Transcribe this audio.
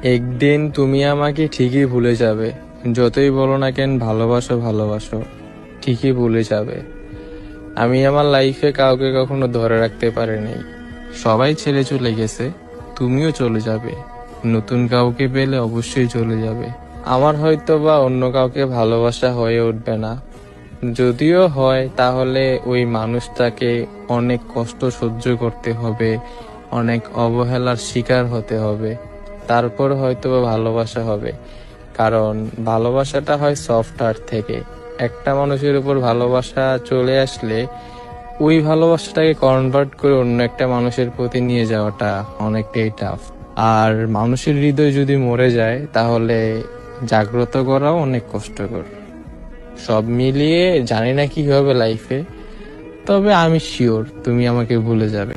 একদিন তুমি আমাকে ঠিকই ভুলে যাবে। যতই বলো না কেন ভালোবাসো ভালোবাসো, ঠিকই ভুলে যাবে। আমি আমার লাইফে কাউকে কখনো ধরে রাখতে পারিনি। সবাই ছেড়ে চলে গেছে, তুমিও চলে যাবে। নতুন কাউকে পেলে অবশ্যই চলে যাবে। আমার হয়তো বা অন্য কাউকে ভালোবাসা হয়ে উঠবে না, যদিও হয় তাহলে ওই মানুষটাকে অনেক কষ্ট সহ্য করতে হবে, অনেক অবহেলার শিকার হতে হবে, তারপর হয়তো বা ভালোবাসা হবে। কারণ ভালোবাসাটা হয় সফট হার্ট থেকে। একটা মানুষের উপর ভালোবাসা চলে আসলে ওই ভালোবাসাটাকে কনভার্ট করে অন্য একটা মানুষের প্রতি নিয়ে যাওয়াটা অনেকটাই টাফ। আর মানুষের হৃদয় যদি মরে যায় তাহলে জাগ্রত করাও অনেক কষ্টকর। সব মিলিয়ে জানি না কি হবে লাইফে, তবে আমি শিওর তুমি আমাকে ভুলে যাবে।